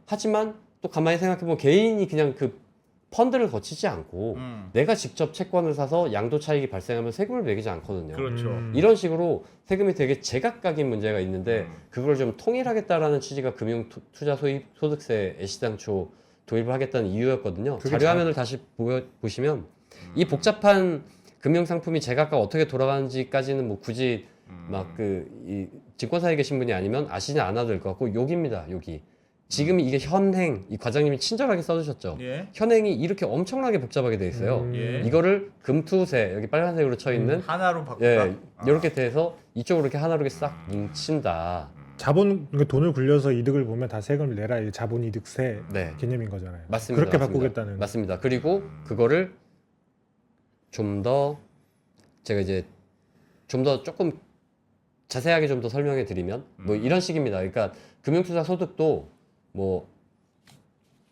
하지만 또 가만히 생각해보면 개인이 그냥 그 펀드를 거치지 않고 내가 직접 채권을 사서 양도 차익이 발생하면 세금을 매기지 않거든요. 그렇죠. 이런 식으로 세금이 되게 제각각인 문제가 있는데 그걸 좀 통일하겠다라는 취지가 금융투자소득세 애시당초 도입을 하겠다는 이유였거든요. 자료화면을 다시 보시면 이 복잡한 금융상품이 제각각 어떻게 돌아가는지까지는 뭐 굳이 막 이 증권사에 계신 분이 아니면 아시지 않아도 될 것 같고 여기입니다. 여기. 지금 이게 현행, 이 과장님이 친절하게 써주셨죠. 예. 현행이 이렇게 엄청나게 복잡하게 돼 있어요. 예. 이거를 금투세, 여기 빨간색으로 쳐 있는 하나로 바꾸다. 예, 이렇게 돼서 이쪽으로 이렇게 하나로 이렇게 싹 뭉친다. 자본 그러니까 돈을 굴려서 이득을 보면 다 세금을 내라. 이게 자본이득세 네. 개념인 거잖아요. 맞습니다. 그렇게 맞습니다. 바꾸겠다는. 맞습니다. 그리고 그거를 좀 더 제가 이제 좀 더 조금 자세하게 좀 더 설명해 드리면 뭐 이런 식입니다. 그러니까 금융투자 소득도 뭐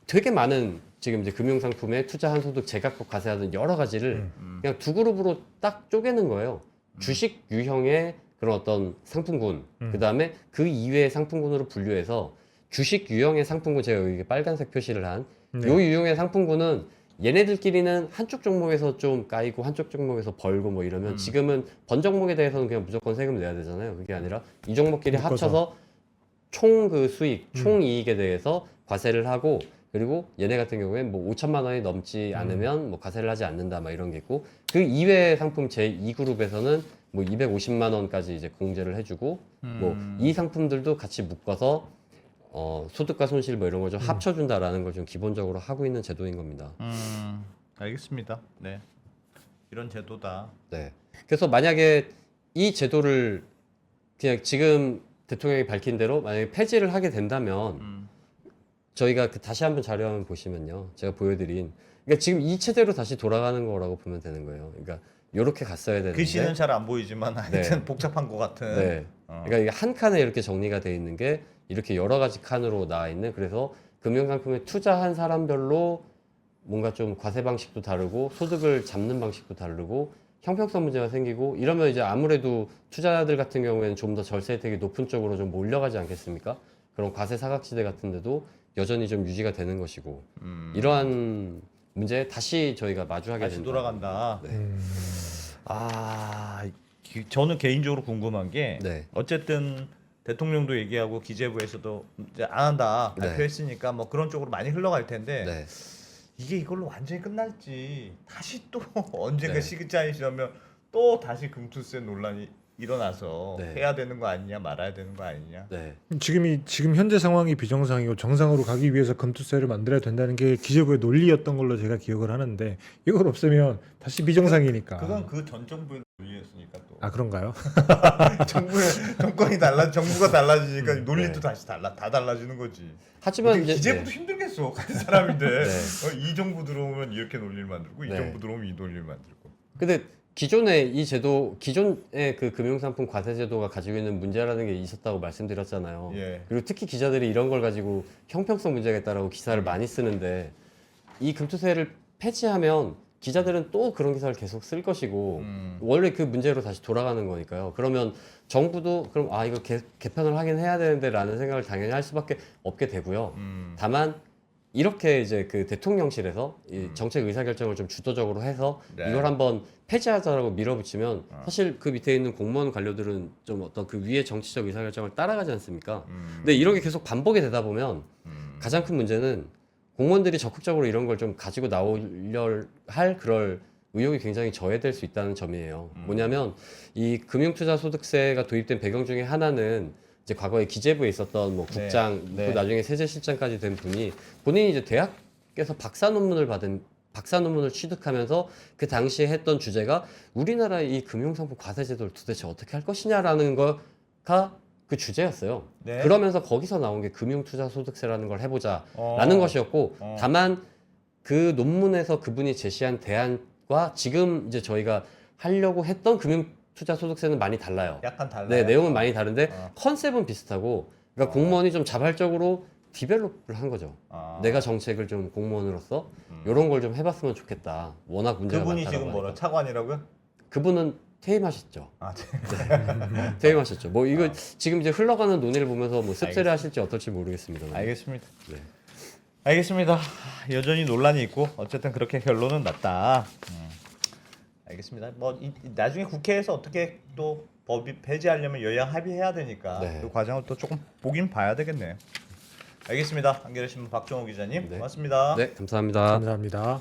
되게 많은 지금 이제 금융상품에 투자한 소득 제각각 과세하는 여러 가지를 그냥 두 그룹으로 딱 쪼개는 거예요. 주식 유형의 그런 어떤 상품군, 그 다음에 그 이외의 상품군으로 분류해서 주식 유형의 상품군, 제가 여기 빨간색 표시를 한 요 유형의 상품군은 얘네들끼리는 한쪽 종목에서 좀 까이고 한쪽 종목에서 벌고 뭐 이러면 지금은 번 종목에 대해서는 그냥 무조건 세금을 내야 되잖아요. 그게 아니라 이 종목끼리 묶어서. 합쳐서 총 그 수익, 총 이익에 대해서 과세를 하고 그리고 얘네 같은 경우엔 뭐 5천만 원이 넘지 않으면 뭐 과세를 하지 않는다 막 이런 게 있고 그 이외의 상품 제2그룹에서는 뭐 250만 원까지 이제 공제를 해주고 뭐 이 상품들도 같이 묶어서 소득과 손실 뭐 이런 걸 좀 합쳐준다라는 걸 좀 기본적으로 하고 있는 제도인 겁니다. 알겠습니다. 네. 이런 제도다. 네. 그래서 만약에 이 제도를 그냥 지금 대통령이 밝힌 대로 만약에 폐지를 하게 된다면 저희가 그 다시 한번 자료 한번 보시면요. 제가 보여드린 그러니까 지금 이 체대로 다시 돌아가는 거라고 보면 되는 거예요. 그러니까 요렇게 갔어야 되는데 글씨는 잘 안 보이지만 하여튼 네. 복잡한 것 같은. 네. 그러니까 이게 한 칸에 이렇게 정리가 돼 있는 게 이렇게 여러 가지 칸으로 나와 있는 그래서 금융상품에 투자한 사람별로 뭔가 좀 과세 방식도 다르고 소득을 잡는 방식도 다르고 형평성 문제가 생기고 이러면 이제 아무래도 투자자들 같은 경우에는 좀 더 절세 혜택이 높은 쪽으로 좀 몰려가지 않겠습니까? 그런 과세 사각지대 같은데도 여전히 좀 유지가 되는 것이고 이러한 문제에 다시 저희가 마주하게 다시 된다. 돌아간다. 네. 저는 개인적으로 궁금한 게 네. 어쨌든 대통령도 얘기하고 기재부에서도 이제 안 한다 네. 발표했으니까 뭐 그런 쪽으로 많이 흘러갈 텐데 네. 이게 이걸로 완전히 끝날지 다시 또 언젠가 네. 시기장이 지나면 또 다시 금투세 논란이 일어나서 네. 해야 되는 거 아니냐 말아야 되는 거 아니냐. 네. 지금 현재 상황이 비정상이고 정상으로 가기 위해서 금투세를 만들어야 된다는 게 기재부의 논리였던 걸로 제가 기억을 하는데 이걸 없애면 다시 비정상이니까. 그건 그 전 정부의 논리였으니까 또. 아 그런가요? 정권이 정부가 달라지니까 논리도 다시 다 달라지는 거지. 하지만 이제 기재부도 힘들겠어 같은 사람인데 네. 이 정부 들어오면 이렇게 논리를 만들고 이 네. 정부 들어오면 이 논리를 만들고. 근데 기존의 이 제도, 기존의 그 금융상품 과세 제도가 가지고 있는 문제라는 게 있었다고 말씀드렸잖아요. 예. 그리고 특히 기자들이 이런 걸 가지고 형평성 문제가 있다라고 기사를 많이 쓰는데 이 금투세를 폐지하면 기자들은 또 그런 기사를 계속 쓸 것이고 원래 그 문제로 다시 돌아가는 거니까요. 그러면 정부도 그럼 아 이거 개편을 하긴 해야 되는데라는 생각을 당연히 할 수밖에 없게 되고요. 다만 이렇게 이제 그 대통령실에서 이 정책 의사결정을 좀 주도적으로 해서 네. 이걸 한번 폐지하자라고 밀어붙이면 사실 그 밑에 있는 공무원 관료들은 좀 어떤 그 위의 정치적 의사결정을 따라가지 않습니까? 근데 이렇게 계속 반복이 되다 보면 가장 큰 문제는 공무원들이 적극적으로 이런 걸 좀 가지고 나오려 할 그럴 의욕이 굉장히 저해될 수 있다는 점이에요. 뭐냐면 이 금융투자소득세가 도입된 배경 중에 하나는 이제 과거에 기재부에 있었던 뭐 국장, 네. 또 나중에 세제실장까지 된 분이 본인이 이제 대학에서 박사 논문을 취득하면서 그 당시에 했던 주제가 우리나라의 이 금융상품 과세 제도를 도대체 어떻게 할 것이냐라는 거가 그 주제였어요. 네. 그러면서 거기서 나온 게 금융투자소득세라는 걸 해보자라는 것이었고 다만 그 논문에서 그분이 제시한 대안과 지금 이제 저희가 하려고 했던 금융투자소득세는 많이 달라요. 약간 달라요. 네, 내용은 많이 다른데 컨셉은 비슷하고 그러니까 공무원이 좀 자발적으로 디벨롭을 한 거죠. 내가 정책을 좀 공무원으로서 이런 걸 좀 해봤으면 좋겠다. 워낙 문제가 그분이 많다고 지금 뭐라 하니까. 차관이라고요? 그분은 퇴임하셨죠. 아, 퇴임하셨죠. 뭐 이거 지금 이제 흘러가는 논의를 보면서 뭐 씁쓸해 하실지 어떨지 모르겠습니다. 알겠습니다. 네. 알겠습니다. 여전히 논란이 있고 어쨌든 그렇게 결론은 났다. 알겠습니다. 뭐 나중에 국회에서 어떻게 또 법이 폐지하려면 여야 합의해야 되니까 네. 그 과정을 또 조금 보긴 봐야 되겠네요. 알겠습니다. 한겨레신문 박정호 기자님 네. 고맙습니다. 네, 감사합니다. 감사합니다.